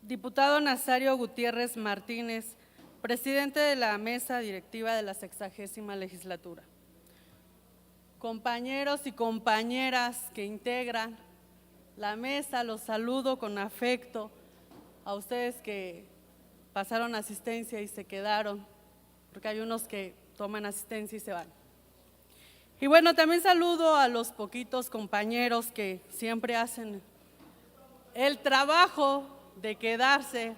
Diputado Nazario Gutiérrez Martínez, presidente de la mesa directiva de la 60ª legislatura. Compañeros y compañeras que integran la mesa, los saludo con afecto. A ustedes que pasaron asistencia y se quedaron, porque hay unos que toman asistencia y se van. Y bueno, también saludo a los poquitos compañeros que siempre hacen el trabajo de quedarse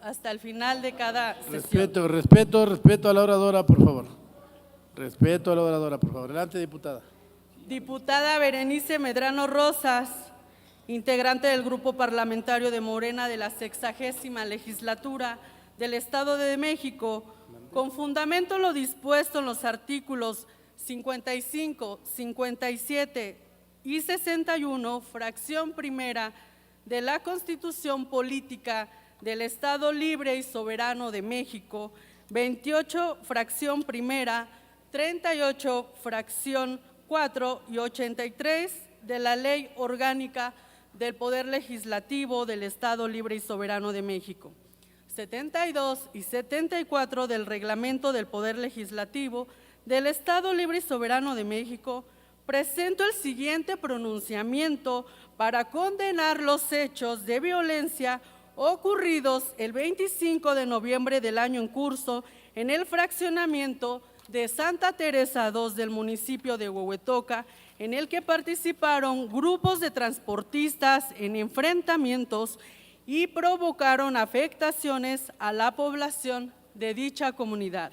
hasta el final de cada sesión. Respeto a la oradora, por favor. Respeto a la oradora, por favor. Adelante, diputada. Diputada Berenice Medrano Rosas, integrante del Grupo Parlamentario de Morena de la 60ª legislatura del Estado de México, con fundamento en lo dispuesto en los artículos 55, 57 y 61, fracción primera de la Constitución Política del Estado Libre y Soberano de México, 28, fracción primera, 38, fracción 4 y 83 de la Ley Orgánica del Poder Legislativo del Estado Libre y Soberano de México, 72 y 74 del Reglamento del Poder Legislativo del Estado Libre y Soberano de México, presento el siguiente pronunciamiento para condenar los hechos de violencia ocurridos el 25 de noviembre del año en curso en el fraccionamiento de Santa Teresa II del municipio de Huehuetoca, en el que participaron grupos de transportistas en enfrentamientos y provocaron afectaciones a la población de dicha comunidad.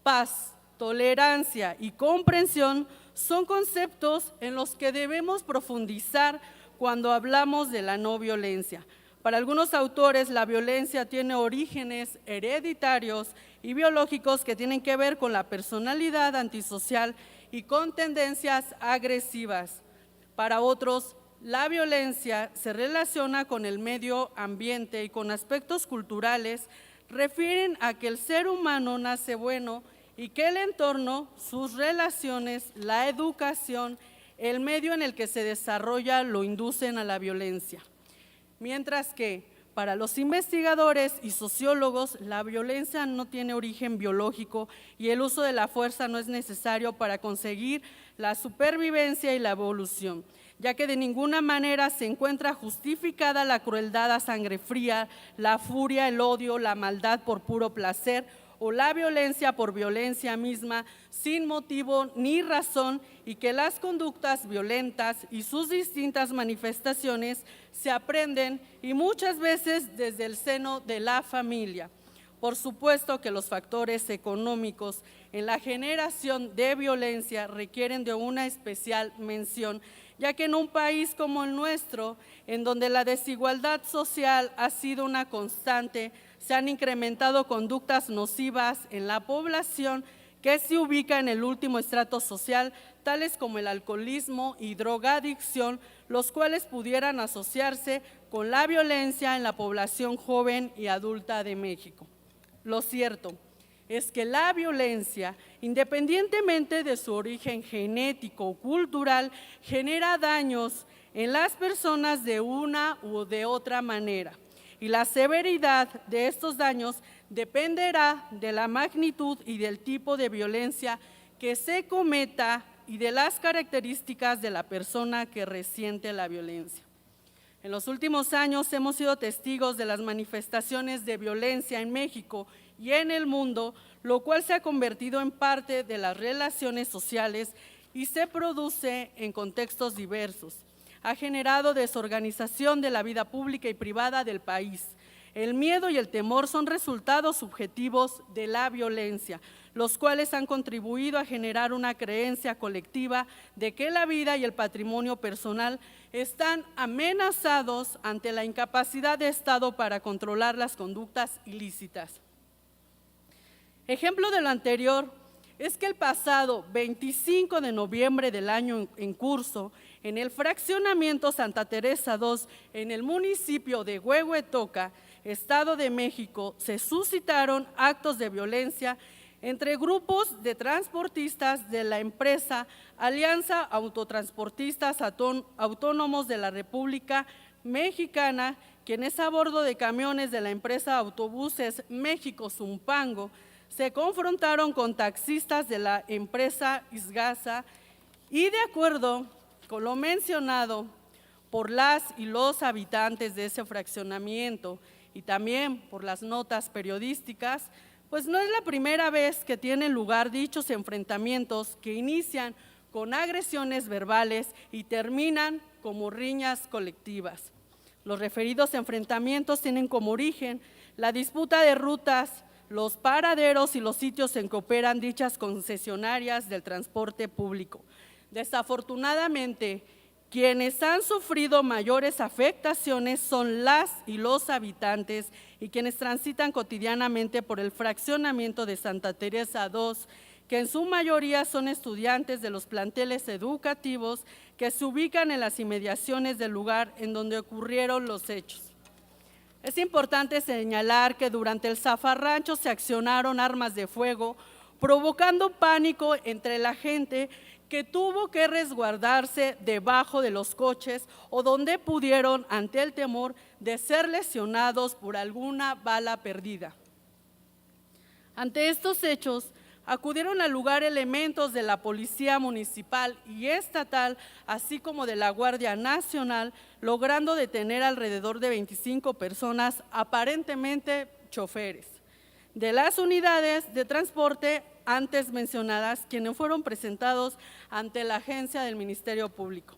Paz, tolerancia y comprensión son conceptos en los que debemos profundizar cuando hablamos de la no violencia. Para algunos autores, la violencia tiene orígenes hereditarios y biológicos que tienen que ver con la personalidad antisocial y con tendencias agresivas. Para otros, la violencia se relaciona con el medio ambiente y con aspectos culturales, refieren a que el ser humano nace bueno y que el entorno, sus relaciones, la educación, el medio en el que se desarrolla lo inducen a la violencia. Mientras que para los investigadores y sociólogos, la violencia no tiene origen biológico y el uso de la fuerza no es necesario para conseguir la supervivencia y la evolución, ya que de ninguna manera se encuentra justificada la crueldad a sangre fría, la furia, el odio, la maldad por puro placer o la violencia por violencia misma, sin motivo ni razón, y que las conductas violentas y sus distintas manifestaciones se aprenden y muchas veces desde el seno de la familia. Por supuesto que los factores económicos en la generación de violencia requieren de una especial mención, ya que en un país como el nuestro, en donde la desigualdad social ha sido una constante, se han incrementado conductas nocivas en la población que se ubica en el último estrato social, tales como el alcoholismo y drogadicción, los cuales pudieran asociarse con la violencia en la población joven y adulta de México. Lo cierto es que la violencia, independientemente de su origen genético o cultural, genera daños en las personas de una u de otra manera. Y la severidad de estos daños dependerá de la magnitud y del tipo de violencia que se cometa y de las características de la persona que resiente la violencia. En los últimos años hemos sido testigos de las manifestaciones de violencia en México y en el mundo, lo cual se ha convertido en parte de las relaciones sociales y se produce en contextos diversos. Ha generado desorganización de la vida pública y privada del país. El miedo y el temor son resultados subjetivos de la violencia, los cuales han contribuido a generar una creencia colectiva de que la vida y el patrimonio personal están amenazados ante la incapacidad de Estado para controlar las conductas ilícitas. Ejemplo de lo anterior es que el pasado 25 de noviembre del año en curso, en el fraccionamiento Santa Teresa II, en el municipio de Huehuetoca, Estado de México, se suscitaron actos de violencia entre grupos de transportistas de la empresa Alianza Autotransportistas Autónomos de la República Mexicana, quienes a bordo de camiones de la empresa Autobuses México-Zumpango se confrontaron con taxistas de la empresa Isgasa y, de acuerdo con lo mencionado por las y los habitantes de ese fraccionamiento y también por las notas periodísticas, pues no es la primera vez que tienen lugar dichos enfrentamientos que inician con agresiones verbales y terminan como riñas colectivas. Los referidos enfrentamientos tienen como origen la disputa de rutas, los paraderos y los sitios en que operan dichas concesionarias del transporte público. Desafortunadamente, quienes han sufrido mayores afectaciones son las y los habitantes y quienes transitan cotidianamente por el fraccionamiento de Santa Teresa II, que en su mayoría son estudiantes de los planteles educativos que se ubican en las inmediaciones del lugar en donde ocurrieron los hechos. Es importante señalar que durante el zafarrancho se accionaron armas de fuego, provocando pánico entre la gente que tuvo que resguardarse debajo de los coches o donde pudieron ante el temor de ser lesionados por alguna bala perdida. Ante estos hechos, acudieron al lugar elementos de la Policía Municipal y Estatal, así como de la Guardia Nacional, logrando detener alrededor de 25 personas, aparentemente choferes, de las unidades de transporte antes mencionadas, quienes fueron presentados ante la agencia del Ministerio Público.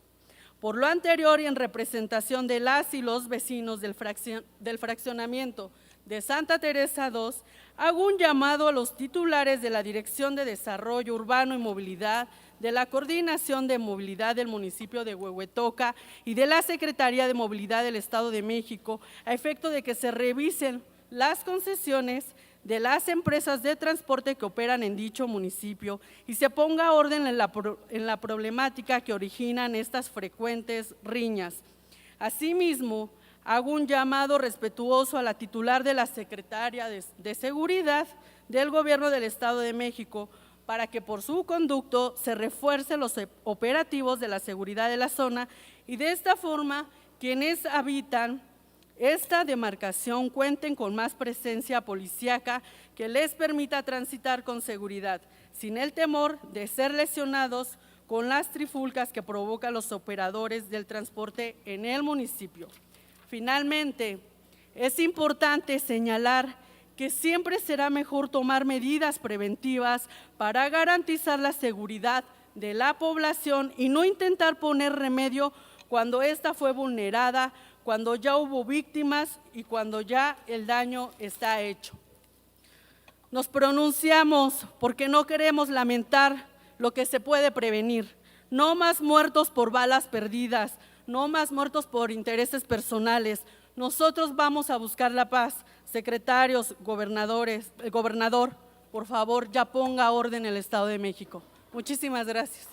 Por lo anterior y en representación de las y los vecinos del fraccionamiento de Santa Teresa II, hago un llamado a los titulares de la Dirección de Desarrollo Urbano y Movilidad, de la Coordinación de Movilidad del municipio de Huehuetoca y de la Secretaría de Movilidad del Estado de México, a efecto de que se revisen las concesiones de las empresas de transporte que operan en dicho municipio y se ponga orden en la problemática que originan estas frecuentes riñas. Asimismo, hago un llamado respetuoso a la titular de la Secretaría de Seguridad del Gobierno del Estado de México para que por su conducto se refuercen los operativos de la seguridad de la zona y de esta forma quienes habitan esta demarcación cuenten con más presencia policíaca que les permita transitar con seguridad, sin el temor de ser lesionados con las trifulcas que provocan los operadores del transporte en el municipio. Finalmente, es importante señalar que siempre será mejor tomar medidas preventivas para garantizar la seguridad de la población y no intentar poner remedio cuando ésta fue vulnerada, cuando ya hubo víctimas y cuando ya el daño está hecho. Nos pronunciamos porque no queremos lamentar lo que se puede prevenir. No más muertos por balas perdidas, no más muertos por intereses personales. Nosotros vamos a buscar la paz. Secretarios, gobernadores, el gobernador, por favor, ya ponga orden en el Estado de México. Muchísimas gracias.